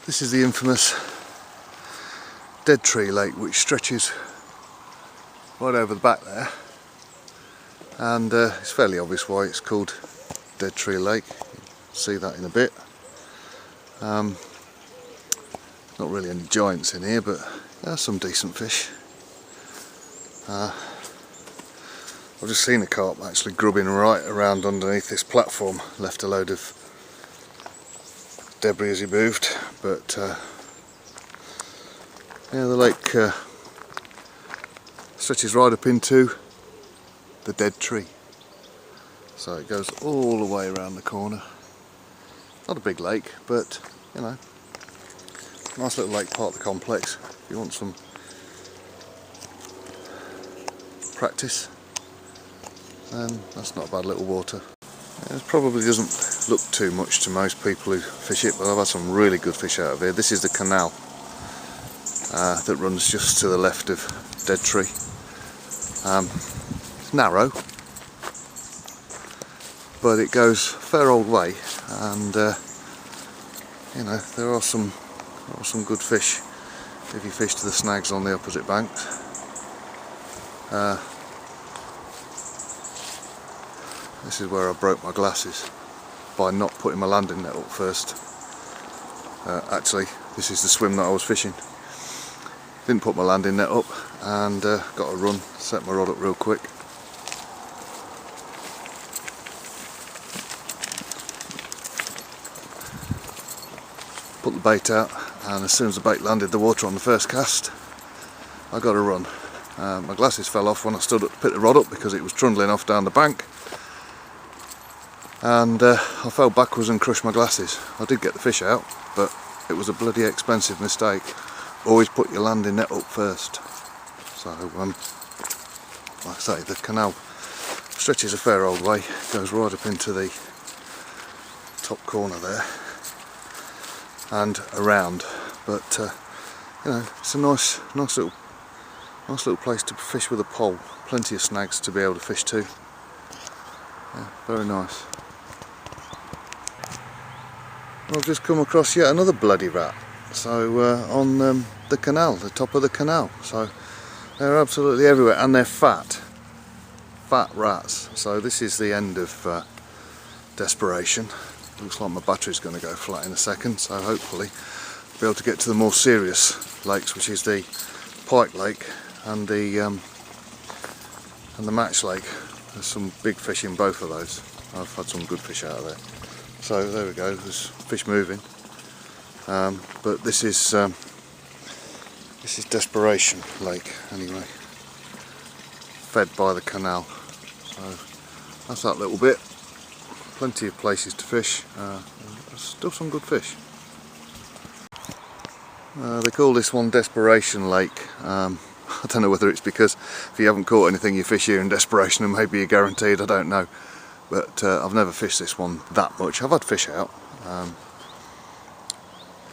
This is the infamous Dead Tree Lake, which stretches right over the back there, and it's fairly obvious why it's called Dead Tree Lake. You'll see that in a bit. Not really any giants in here, but there are some decent fish. I've just seen a carp actually grubbing right around underneath this platform, left a load of debris as he moved, but yeah, the lake stretches right up into the dead tree, so it goes all the way around the corner. Not a big lake, but you know, nice little lake part of the complex if you want some practice. That's not a bad little water. It probably doesn't look too much to most people who fish it, but I've had some really good fish out of here. This is the canal that runs just to the left of Dead Tree. It's narrow, but it goes a fair old way, and you know, there are some good fish if you fish to the snags on the opposite banks. This is where I broke my glasses by not putting my landing net up first. Actually, this is the swim that I was fishing. Didn't put my landing net up and got a run, set my rod up real quick. Put the bait out, and as soon as the bait landed the water on the first cast, I got a run. My glasses fell off when I stood up to pick the rod up because it was trundling off down the bank. And I fell backwards and crushed my glasses. I did get the fish out, but it was a bloody expensive mistake. Always put your landing net up first. So, like I say, the canal stretches a fair old way, goes right up into the top corner there and around. But you know, it's a nice little place to fish with a pole. Plenty of snags to be able to fish to. Yeah, very nice. I've just come across yet another bloody rat. So on the canal, the top of the canal. So they're absolutely everywhere, and they're fat rats. So this is the end of Desperation. Looks like my battery's going to go flat in a second. So hopefully I'll be able to get to the more serious lakes, which is the Pike Lake and the Match Lake. There's some big fish in both of those. I've had some good fish out of there. So there we go, there's fish moving, but this is Desperation Lake anyway, fed by the canal. So that's that little bit. Plenty of places to fish. There's still some good fish. They call this one Desperation Lake. I don't know whether it's because if you haven't caught anything you fish here in Desperation and maybe you're guaranteed, I don't know. But I've never fished this one that much. I've had fish out.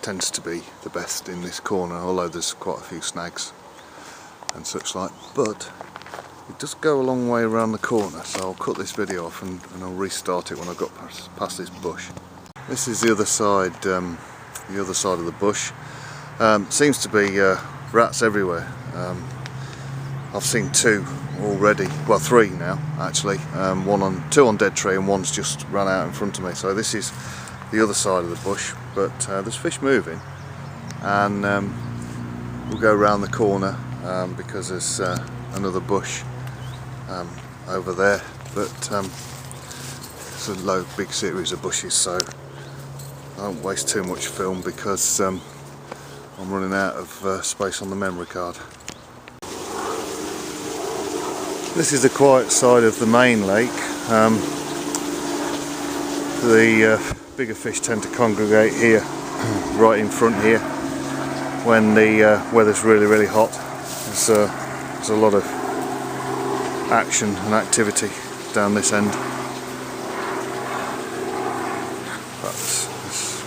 Tends to be the best in this corner, although there's quite a few snags and such like. But it does go a long way around the corner, so I'll cut this video off and I'll restart it when I've got past this bush. This is the other side of the bush. Seems to be rats everywhere. I've seen two already, well, three now actually. Two on Dead Tree, and one's just run out in front of me. So this is the other side of the bush, but there's fish moving, and we'll go around the corner because there's another bush over there, but it's a big series of bushes, so I don't waste too much film because I'm running out of space on the memory card. This is the quiet side of the main lake. The bigger fish tend to congregate here, right in front here, when the weather's really hot. There's a lot of action and activity down this end. There's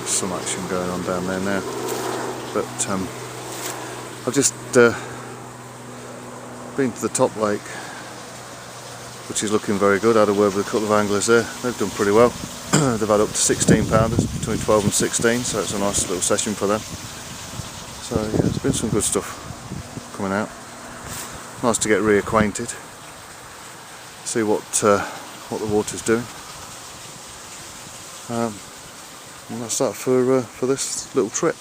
some action going on down there now. But I've just been to the top lake, which is looking very good. I had a word with a couple of anglers there. They've done pretty well. they've had up to 16 pounders, between 12 and 16, so it's a nice little session for them. So yeah, there's been some good stuff coming out. Nice to get reacquainted, see what the water's doing. And that's that for this little trip.